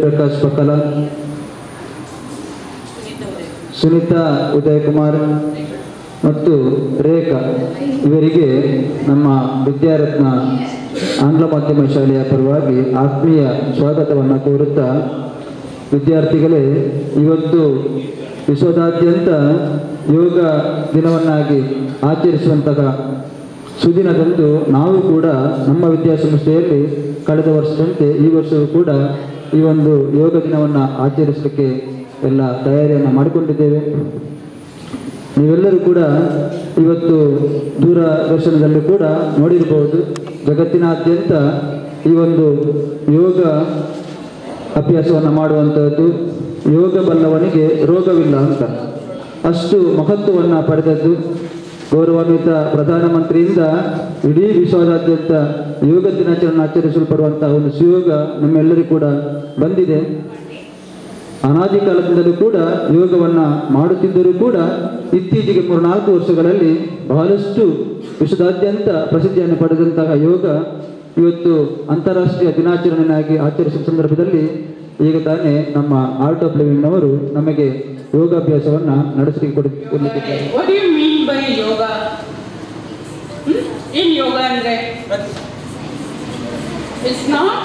ಪ್ರಕಾಶ್ ಪಕ್ಕಲ, ಸುನೀತಾ ಉದಯ್ ಕುಮಾರ್ ಮತ್ತು ರೇಖಾ ಇವರಿಗೆ ನಮ್ಮ ವಿದ್ಯಾರತ್ನ ಆಂಗ್ಲ ಮಾಧ್ಯಮ ಶಾಲೆಯ ಪರವಾಗಿ ಆತ್ಮೀಯ ಸ್ವಾಗತವನ್ನು ಕೋರುತ್ತಾ, ವಿದ್ಯಾರ್ಥಿಗಳೇ, ಇವತ್ತು ವಿಶ್ವದಾದ್ಯಂತ ಯೋಗ ದಿನವನ್ನಾಗಿ ಆಚರಿಸುವಂತಹ ಸುದಿನದಂದು ನಾವು ಕೂಡ ನಮ್ಮ ವಿದ್ಯಾಸಂಸ್ಥೆಯಲ್ಲಿ ಕಳೆದ ವರ್ಷದಂತೆ ಈ ವರ್ಷವೂ ಕೂಡ ಈ ಒಂದು ಯೋಗ ದಿನವನ್ನು ಆಚರಿಸಲಿಕ್ಕೆ ಎಲ್ಲ ತಯಾರಿಯನ್ನು ಮಾಡಿಕೊಂಡಿದ್ದೇವೆ. ನೀವೆಲ್ಲರೂ ಕೂಡ ಇವತ್ತು ದೂರದರ್ಶನದಲ್ಲಿ ಕೂಡ ನೋಡಿರಬಹುದು, ಜಗತ್ತಿನಾದ್ಯಂತ ಈ ಒಂದು ಯೋಗ ಅಭ್ಯಾಸವನ್ನು ಮಾಡುವಂಥದ್ದು, ಯೋಗ ಬಲ್ಲವನಿಗೆ ರೋಗವಿಲ್ಲ ಅಂತ ಅಷ್ಟು ಮಹತ್ವವನ್ನು ಪಡೆದದ್ದು. ಗೌರವಾನ್ವಿತ ಪ್ರಧಾನಮಂತ್ರಿಯಿಂದ ಇಡೀ ವಿಶ್ವದಾದ್ಯಂತ ಯೋಗ ದಿನಾಚರಣೆ ಆಚರಿಸಲ್ಪಡುವಂತಹ ಒಂದು ಸುಯೋಗ ನಮ್ಮೆಲ್ಲರಿಗೂ ಕೂಡ ಬಂದಿದೆ. ಅನಾದಿ ಕಾಲದಿಂದಲೂ ಕೂಡ ಯೋಗವನ್ನು ಮಾಡುತ್ತಿದ್ದರೂ ಕೂಡ ಇತ್ತೀಚೆಗೆ 3-4 ವರ್ಷಗಳಲ್ಲಿ ಬಹಳಷ್ಟು ವಿಶ್ವದಾದ್ಯಂತ ಪ್ರಸಿದ್ಧಿಯನ್ನು ಪಡೆದಂತಹ ಯೋಗ ಇವತ್ತು ಅಂತಾರಾಷ್ಟ್ರೀಯ ದಿನಾಚರಣೆಯಾಗಿ ಆಚರಿಸುವ ಸಂದರ್ಭದಲ್ಲಿ ಈಗ ತಾನೇ ನಮ್ಮ ಆರ್ಟ್ ಆಫ್ ಲಿವಿಂಗ್ ಅವರು ನಮಗೆ ಯೋಗಾಭ್ಯಾಸವನ್ನು ನಡೆಸಲಿಕ್ಕೆ ಕೊಡುತ್ತಿದ್ದಾರೆ. What do you mean by yoga? In yoga andre it's not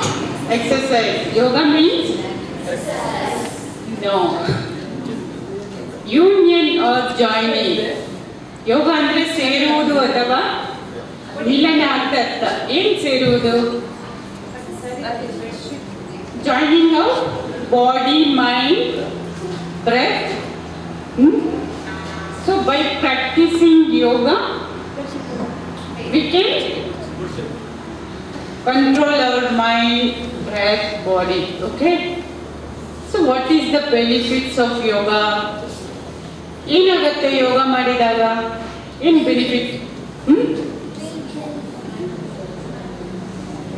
exercise. Yoga means no union or joining. Yoga andre ಸೇರುವುದು ಅಥವಾ ಮಿಲನ ಅಂತ ಅರ್ಥ. ಏನು ಸೇರುವುದು? Joining of body, mind, breath. So by practicing yoga we can control our mind, breath, body. Okay, so what is the benefits of yoga? ಏನಾಗುತ್ತೆ ಯೋಗ ಮಾಡಿದಾಗ? ಏನು ಬೆನಿಫಿಟ್?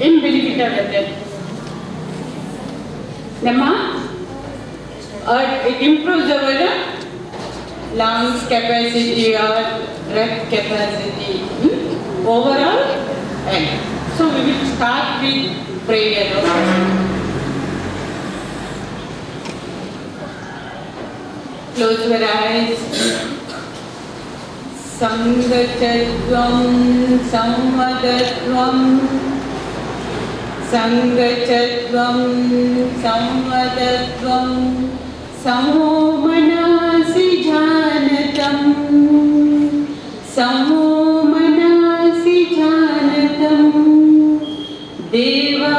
ಏನು ಬೆನಿಫಿಟ್ ಆಗುತ್ತೆ? ನಮ್ಮ it improves our lungs capacity or breath capacity, overall health. So we will start with prayer. Close your eyes. Sangatadvam samvadatvam Sangatadvam samvadatvam Samo manasi janatam Samo manasi janatam Deva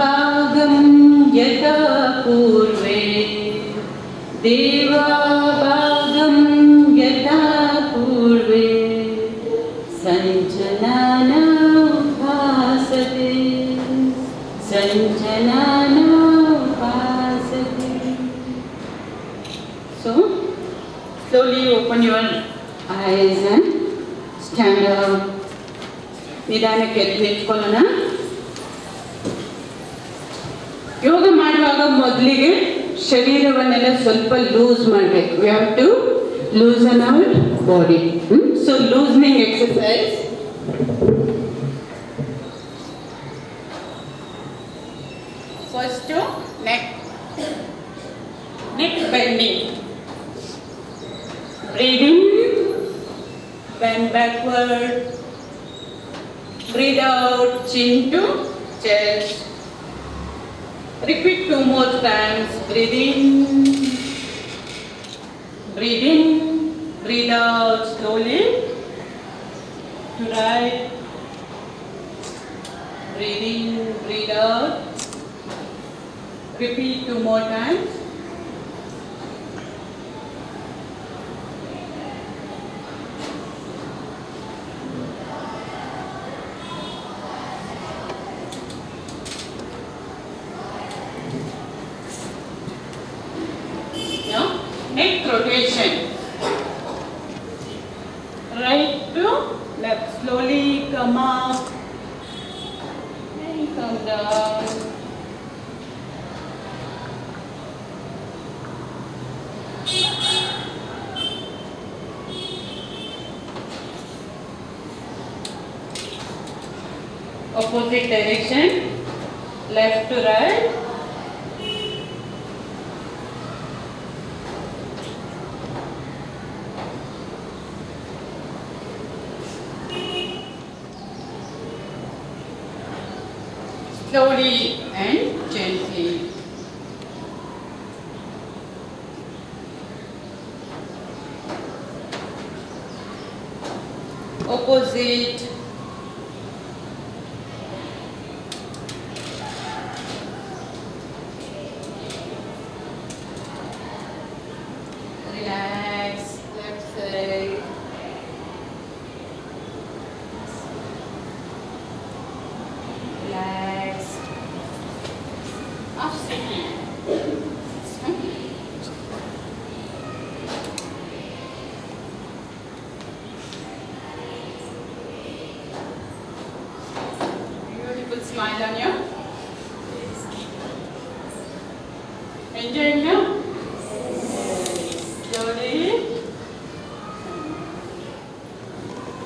bhagam yata purve Deva bhagam yata purve Sanjanana upasate Sanjanana upasate. So, slowly open your eyes and stand up. ನಿಧಾನಕ್ಕೆ ಎದ್ದು ನಿಂತ್ಕೊಳ್ಳೋಣ. ಯೋಗ ಮಾಡುವಾಗ ಮೊದಲಿಗೆ ಶರೀರವನ್ನೆಲ್ಲ ಸ್ವಲ್ಪ loose ಮಾಡಬೇಕು. We have to loosen our body. So loosening exercise. First neck bending. Breathe in, bend backward. Breathe out, chin to chest. Repeat 2 more times. Breathe in, breathe out slowly. To right. Breathe in, breathe out. Repeat 2 more times. Now, neck rotation. Right to left. Slowly come up and come down. Opposite direction, left to right. slowly and gently. Opposite. Relax, left side. Relax. Up sitting. Beautiful smile on you. Enjoying now? Slowly.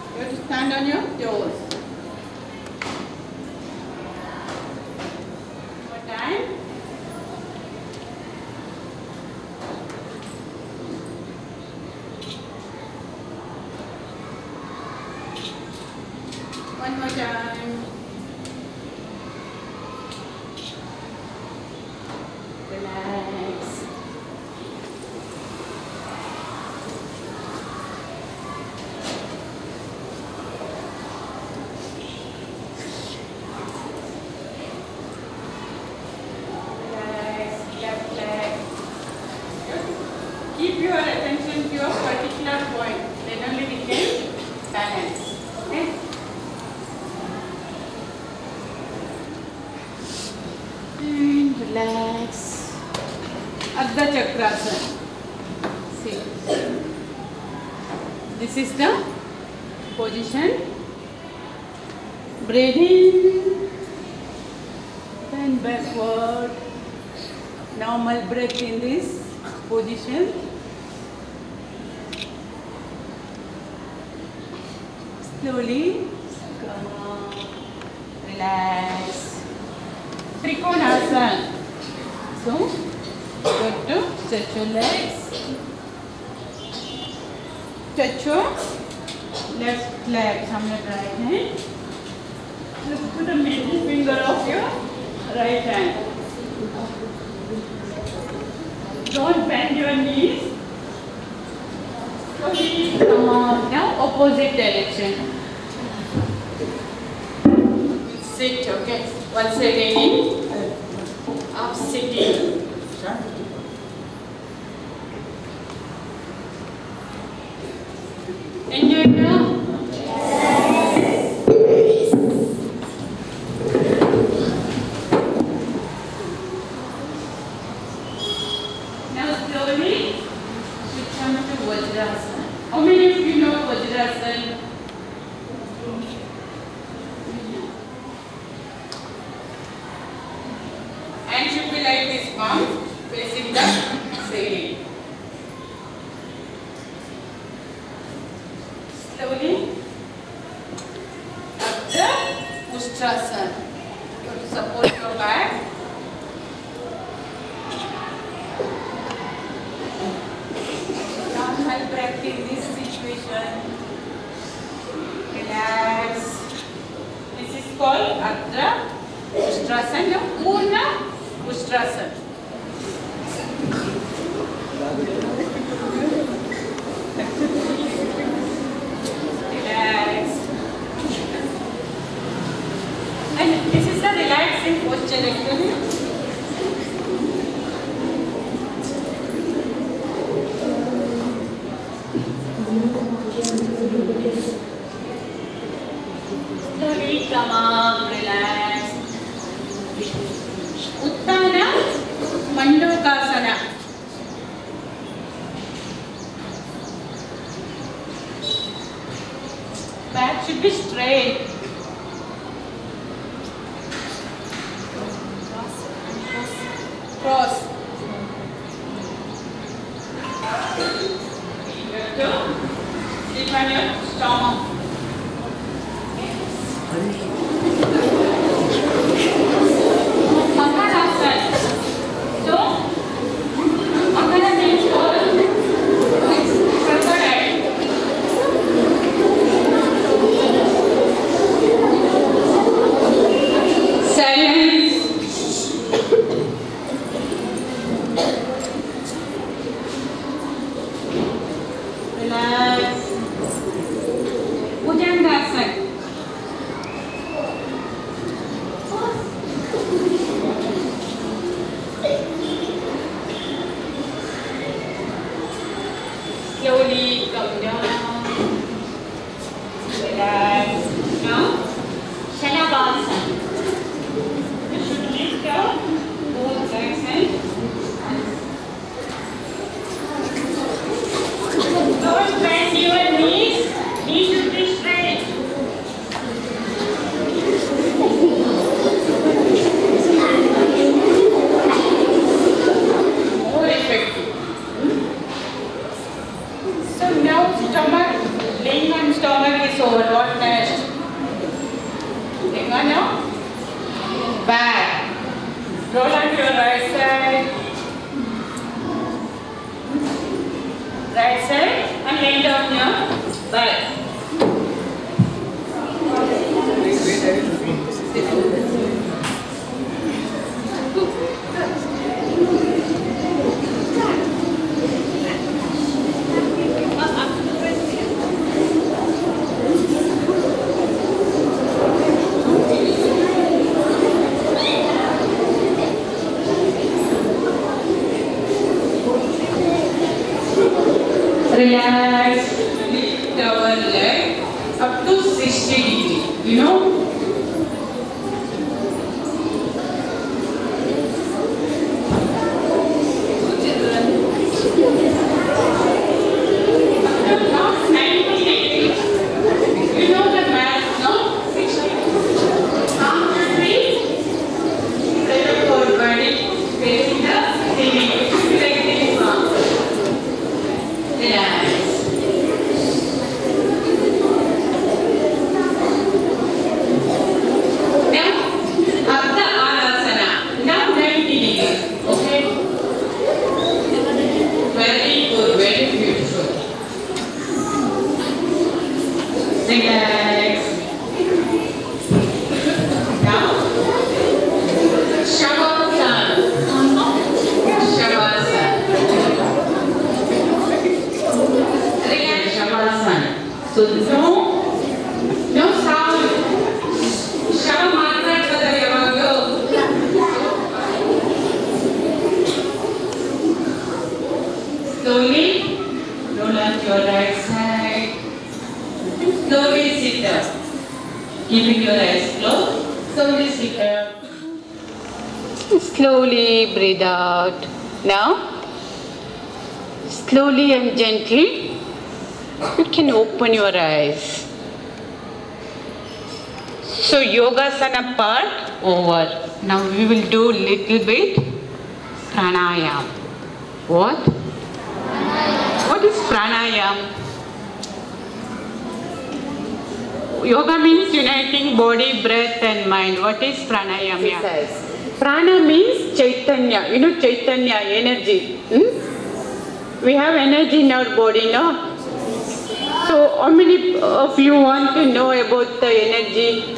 You have to stand on your toes. One more time. One more time. Relax. Relax. Left leg. Keep your attention to a particular point. Then only we can balance. Okay? And relax. Ardha Chakrasana. See. This is the position. Breathe in. Then backward. Normal breath in this position. Slowly. Come on. Relax. Trikonasana. So, go to stretch your legs. Touch your left leg from your right hand. Look to the middle finger of your right hand. Don't bend your knees. Slowly come on. Now opposite direction. Sit, okay. Once again. Up sitting. Enjoy now. Now slowly switch on to Vajrasana. How many of you know Vajrasana? And should be like this, palm facing the ceiling. Slowly up the Ustrasana. You have to support your back. Normal breath in this situation. Relax. This is called Ardha Ustrasana, Purna Ustrasana. Relax. And this is the relaxing posture actually. Slowly come up, relax. Uttana Mandukasana. Back should be straight. Cross. Sit on your stomach. Makarasana. So, Makara means crocodile. Silence. Slowly come down. Relax. Now, Shalabhasana. You should lift up both legs and don't bend your knees. Knees should be straight. More effective. So now stomach, laying on stomach is over. What next? Laying on now. Back. Roll on your right side. Right side and lay down your back. Relax, lift our leg up to 60 degrees, you know. Not 90 degrees. You know the math, no? 60. Arm should be straight forward, facing the ceiling. Like this one. Relax. Now, Ardha Anasana. Now 90 degrees. Okay? Very good, very beautiful. Relax. Now, Shavasana. Shavasana. Relax, Shavasana. So no sound. Shava maatradtada yavago. Slowly roll on your right side. Slowly sit up. Keeping your eyes closed. Slowly sit up. Slowly breathe out. Now, slowly and gently, you can open your eyes. So, Yogasana part over. Now, we will do little bit pranayam. What? What is pranayam? Yoga means uniting body, breath and mind. What is pranayam? Prana means Chaitanya. You know Chaitanya, energy. We have energy in our body, no? So how many of you want to know about the energy?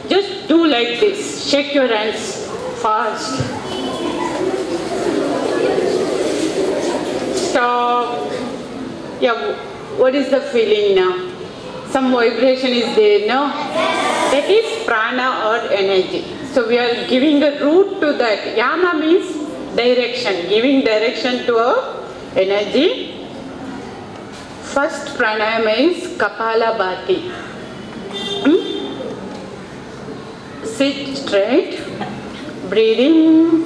Just do like this. Shake your hands fast. Stop. Yeah, what is the feeling now? Some vibration is there, no? That is prana or energy. So we are giving a root to that. Yama means direction, giving direction to our energy. First pranayama is Kapalabhati. Sit straight, breathing.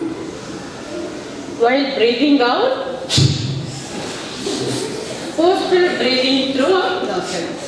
While breathing out, forceful breathing through our nostrils.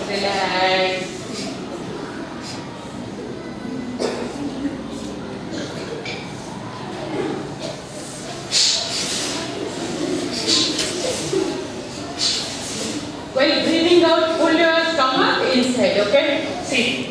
Relax. While breathing out, pull your stomach inside, okay? Sit.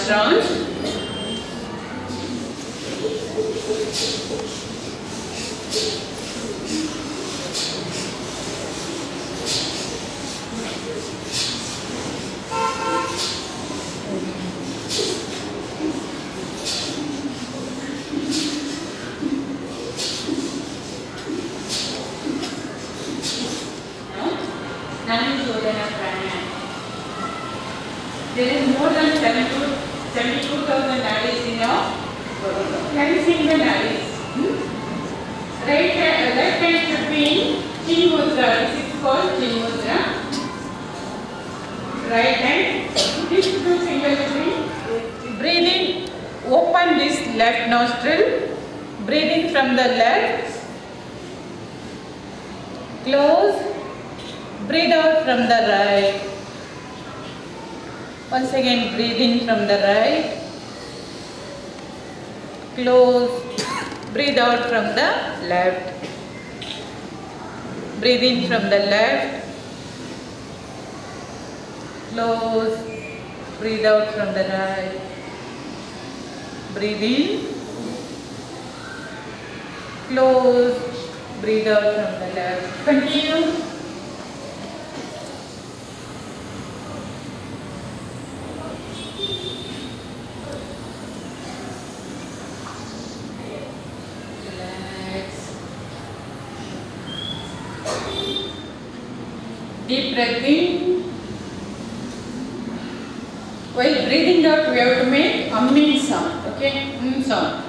last round. There is more than 72,000 nadis in your body. Cleansing the nadis. Left hand should be in Chin Mudra. This is called Chin Mudra. Right hand. These two fingers should be. Breathe in. Open this left nostril. Breathe in from the left. Close. Breathe out from the right. Once again, breathe in from the right. Close. Breathe out from the left. Breathe in from the left. Close. Breathe out from the right. Breathe in. Close. Breathe out from the left. Continue. Deep breath in. While breathing out, we have to make humming sound. Okay, sound.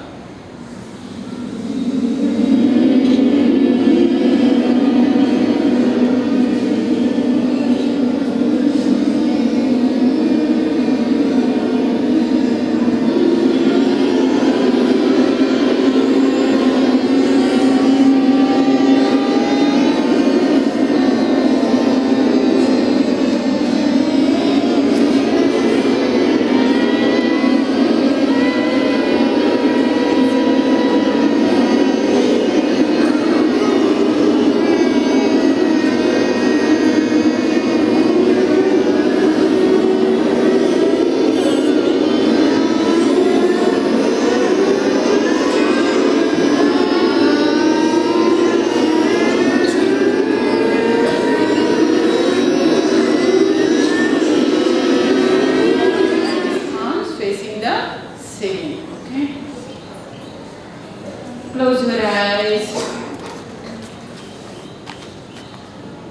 Close your eyes.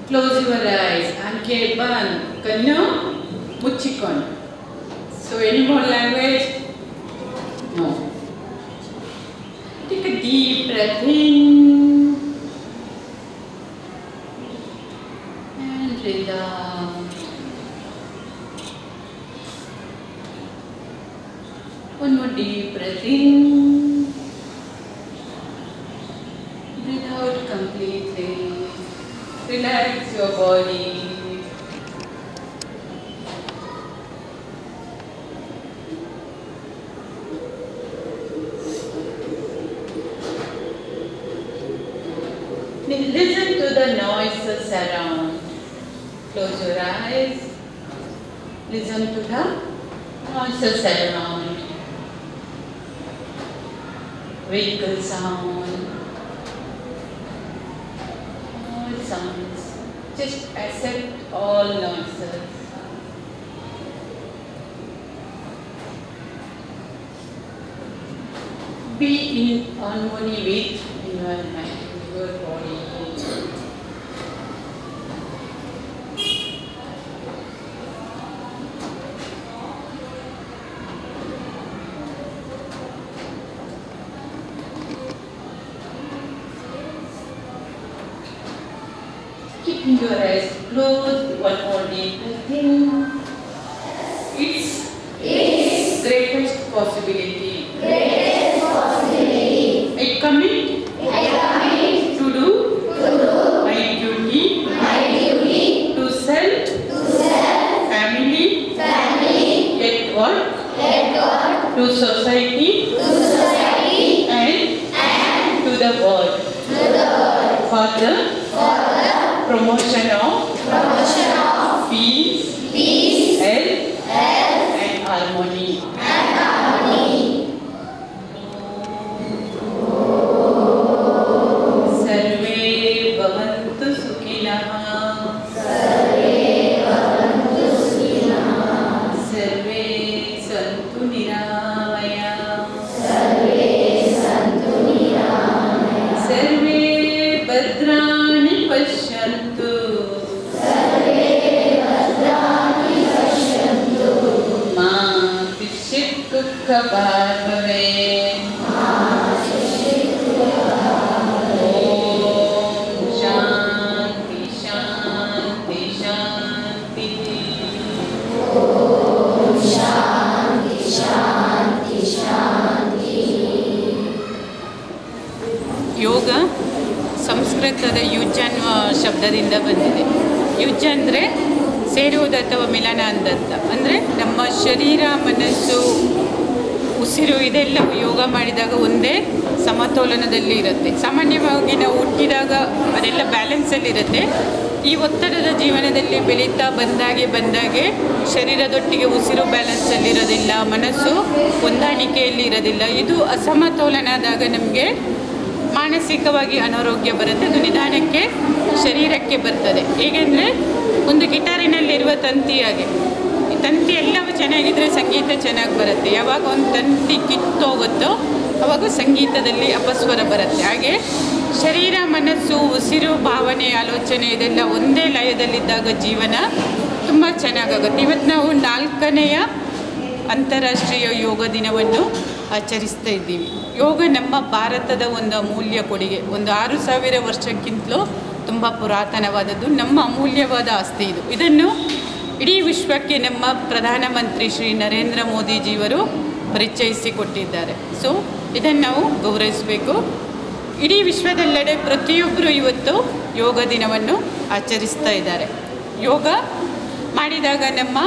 Close your eyes. Anke ban. Kannu muchikon. So any more language? No. Take a deep breath in and breathe out. One more deep breath in. Breathe out completely. Relax your body. Listen to the noises around. Close your eyes. Listen to the noises around. Vehicle sound. All sounds. Just accept all noises. Be in harmony with environment, your body. Keeping your eyes closed, one more deep breath in. It's greatest possibility. I commit to do my duty to self, family, at work, to society, and to the world. For the promotion of peace, health, and harmony. ಸುಖಭಾರ್ಗವೇ. ಓಂ ಶಾಂತಿ ಶಾಂತಿ ಶಾಂತಿ. ಯೋಗ ಸಂಸ್ಕೃತದ ಯುಜ್ ಅನ್ನುವ ಶಬ್ದದಿಂದ ಬಂದಿದೆ. ಯುಜ್ ಅಂದರೆ ಸೇರುವುದು ಅಥವಾ ಮಿಲನ ಅಂದರ್ಥ. ಅಂದರೆ ನಮ್ಮ ಶರೀರ, ಮನಸ್ಸು, ಉಸಿರು ಇದೆಲ್ಲವೂ ಯೋಗ ಮಾಡಿದಾಗ ಒಂದೇ ಸಮತೋಲನದಲ್ಲಿ ಇರುತ್ತೆ. ಸಾಮಾನ್ಯವಾಗಿ ನಾವು ಹುಟ್ಟಿದಾಗ ಅದೆಲ್ಲ ಬ್ಯಾಲೆನ್ಸಲ್ಲಿರುತ್ತೆ. ಈ ಒತ್ತಡದ ಜೀವನದಲ್ಲಿ ಬೆಳೀತಾ ಬಂದಾಗೆ ಶರೀರದೊಟ್ಟಿಗೆ ಉಸಿರು ಬ್ಯಾಲೆನ್ಸಲ್ಲಿರೋದಿಲ್ಲ, ಮನಸ್ಸು ಹೊಂದಾಣಿಕೆಯಲ್ಲಿ ಇರೋದಿಲ್ಲ. ಇದು ಅಸಮತೋಲನದಾಗ ನಮಗೆ ಮಾನಸಿಕವಾಗಿ ಅನಾರೋಗ್ಯ ಬರುತ್ತೆ. ಅದು ನಿಧಾನಕ್ಕೆ ಶರೀರಕ್ಕೆ ಬರ್ತದೆ. ಹೇಗೆಂದರೆ ಒಂದು ಗಿಟಾರಿನಲ್ಲಿರುವ ತಂತಿಯಾಗೆ, ಈ ತಂತಿ ಎಲ್ಲವೂ ಚೆನ್ನಾಗಿದ್ದರೆ ಸಂಗೀತ ಚೆನ್ನಾಗಿ ಬರುತ್ತೆ. ಯಾವಾಗ ಒಂದು ತಂತಿ ಕಿತ್ತೋಗುತ್ತೋ ಆವಾಗ ಸಂಗೀತದಲ್ಲಿ ಅಪಸ್ವರ ಬರುತ್ತೆ. ಹಾಗೆ ಶರೀರ, ಮನಸ್ಸು, ಉಸಿರು, ಭಾವನೆ, ಆಲೋಚನೆ ಇದೆಲ್ಲ ಒಂದೇ ಲಯದಲ್ಲಿದ್ದಾಗ ಜೀವನ ತುಂಬ ಚೆನ್ನಾಗಾಗುತ್ತೆ. ಇವತ್ತು ನಾವು 4ನೆಯ ಅಂತಾರಾಷ್ಟ್ರೀಯ ಯೋಗ ದಿನವನ್ನು ಆಚರಿಸ್ತಾ ಇದ್ದೀವಿ. ಯೋಗ ನಮ್ಮ ಭಾರತದ ಒಂದು ಅಮೂಲ್ಯ ಕೊಡುಗೆ. ಒಂದು 6000 ವರ್ಷಕ್ಕಿಂತಲೂ ತುಂಬ ಪುರಾತನವಾದದ್ದು, ನಮ್ಮ ಅಮೂಲ್ಯವಾದ ಆಸ್ತಿ ಇದು. ಇದನ್ನು ಇಡೀ ವಿಶ್ವಕ್ಕೆ ನಮ್ಮ ಪ್ರಧಾನಮಂತ್ರಿ ಶ್ರೀ ನರೇಂದ್ರ ಮೋದಿಜಿಯವರು ಪರಿಚಯಿಸಿಕೊಟ್ಟಿದ್ದಾರೆ. ಸೊ ಇದನ್ನು ನಾವು ಗೌರವಿಸಬೇಕು. ಇಡೀ ವಿಶ್ವದೆಲ್ಲೆಡೆ ಪ್ರತಿಯೊಬ್ಬರು ಇವತ್ತು ಯೋಗ ದಿನವನ್ನು ಆಚರಿಸ್ತಾ ಇದ್ದಾರೆ. ಯೋಗ ಮಾಡಿದಾಗ ನಮ್ಮ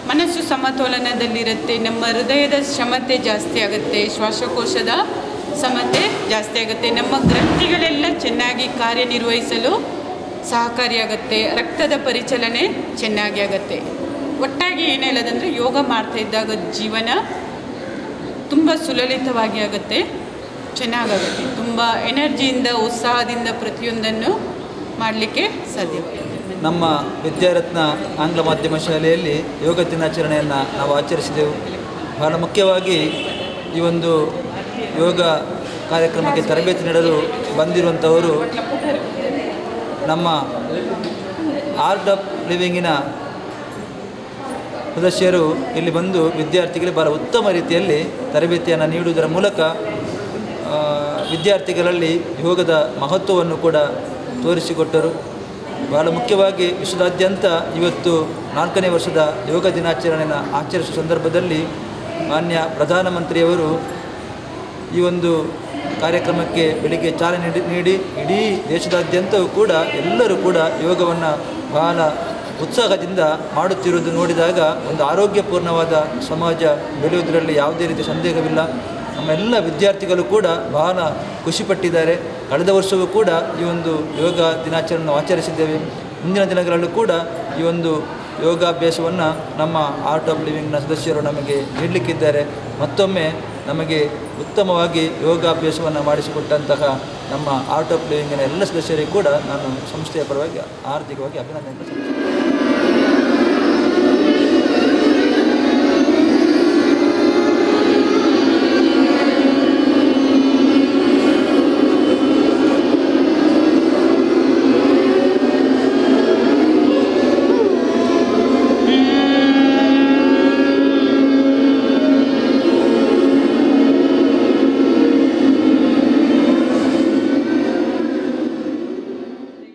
ಮನಸ್ಸು ಸಮತೋಲನದಲ್ಲಿರುತ್ತೆ, ನಮ್ಮ ಹೃದಯದ ಕ್ಷಮತೆ ಜಾಸ್ತಿ ಆಗುತ್ತೆ, ಶ್ವಾಸಕೋಶದ ಸಮತೆ ಜಾಸ್ತಿ ಆಗುತ್ತೆ, ನಮ್ಮ ಗ್ರಂಥಿಗಳೆಲ್ಲ ಚೆನ್ನಾಗಿ ಕಾರ್ಯನಿರ್ವಹಿಸಲು ಸಹಕಾರಿಯಾಗುತ್ತೆ, ರಕ್ತದ ಪರಿಚಲನೆ ಚೆನ್ನಾಗಿ ಆಗುತ್ತೆ. ಒಟ್ಟಾಗಿ ಏನು ಹೇಳೋದಂದರೆ ಯೋಗ ಮಾಡ್ತಾ ಇದ್ದಾಗ ಜೀವನ ತುಂಬ ಸುಲಲಿತವಾಗಿ ಆಗುತ್ತೆ, ಚೆನ್ನಾಗಾಗುತ್ತೆ. ತುಂಬ ಎನರ್ಜಿಯಿಂದ, ಉತ್ಸಾಹದಿಂದ ಪ್ರತಿಯೊಂದನ್ನು ಮಾಡಲಿಕ್ಕೆ ಸಾಧ್ಯವಾಗುತ್ತೆ. ನಮ್ಮ ವಿದ್ಯಾರತ್ನ ಆಂಗ್ಲ ಮಾಧ್ಯಮ ಶಾಲೆಯಲ್ಲಿ ಯೋಗ ದಿನಾಚರಣೆಯನ್ನು ನಾವು ಆಚರಿಸಿದೆವು. ಬಹಳ ಮುಖ್ಯವಾಗಿ ಈ ಒಂದು ಯೋಗ ಕಾರ್ಯಕ್ರಮಕ್ಕೆ ತರಬೇತಿ ನೀಡಲು ಬಂದಿರುವಂಥವರು ನಮ್ಮ ಆರ್ಟ್ ಆಫ್ ಲಿವಿಂಗಿನ ಸದಸ್ಯರು ಇಲ್ಲಿ ಬಂದು ವಿದ್ಯಾರ್ಥಿಗಳಿಗೆ ಬಹಳ ಉತ್ತಮ ರೀತಿಯಲ್ಲಿ ತರಬೇತಿಯನ್ನು ನೀಡುವುದರ ಮೂಲಕ ವಿದ್ಯಾರ್ಥಿಗಳಲ್ಲಿ ಯೋಗದ ಮಹತ್ವವನ್ನು ಕೂಡ ತೋರಿಸಿಕೊಟ್ಟರು. ಬಹಳ ಮುಖ್ಯವಾಗಿ ವಿಶ್ವದಾದ್ಯಂತ ಇವತ್ತು 4ನೇ ವರ್ಷದ ಯೋಗ ದಿನಾಚರಣೆಯನ್ನು ಆಚರಿಸುವ ಸಂದರ್ಭದಲ್ಲಿ ಮಾನ್ಯ ಪ್ರಧಾನಮಂತ್ರಿಯವರು ಈ ಒಂದು ಕಾರ್ಯಕ್ರಮಕ್ಕೆ ಬೆಳಿಗ್ಗೆ ಚಾಲನೆ ನೀಡಿ ಇಡೀ ದೇಶದಾದ್ಯಂತವೂ ಕೂಡ ಎಲ್ಲರೂ ಕೂಡ ಯೋಗವನ್ನು ಬಹಳ ಉತ್ಸಾಹದಿಂದ ಮಾಡುತ್ತಿರುವುದು ನೋಡಿದಾಗ ಒಂದು ಆರೋಗ್ಯಪೂರ್ಣವಾದ ಸಮಾಜ ಬೆಳೆಯುವುದರಲ್ಲಿ ಯಾವುದೇ ರೀತಿಯ ಸಂದೇಹವಿಲ್ಲ. ನಮ್ಮೆಲ್ಲ ವಿದ್ಯಾರ್ಥಿಗಳು ಕೂಡ ಬಹಳ ಖುಷಿಪಟ್ಟಿದ್ದಾರೆ. ಕಳೆದ ವರ್ಷವೂ ಕೂಡ ಈ ಒಂದು ಯೋಗ ದಿನಾಚರಣೆಯನ್ನು ಆಚರಿಸಿದ್ದೇವೆ. ಮುಂದಿನ ದಿನಗಳಲ್ಲೂ ಕೂಡ ಈ ಒಂದು ಯೋಗಾಭ್ಯಾಸವನ್ನು ನಮ್ಮ ಆರ್ಟ್ ಆಫ್ ಲಿವಿಂಗ್ನ ಸದಸ್ಯರು ನಮಗೆ ನೀಡಲಿಕ್ಕಿದ್ದಾರೆ. ಮತ್ತೊಮ್ಮೆ ನಮಗೆ ಉತ್ತಮವಾಗಿ ಯೋಗಾಭ್ಯಾಸವನ್ನು ಮಾಡಿಸಿಕೊಟ್ಟಂತಹ ನಮ್ಮ ಆರ್ಟ್ ಆಫ್ ಲಿವಿಂಗಿನ ಎಲ್ಲ ಸದಸ್ಯರಿಗೂ ಕೂಡ ನಾನು ಸಂಸ್ಥೆಯ ಪರವಾಗಿ ಆರ್ಥಿಕವಾಗಿ ಅಭಿನಂದನೆ.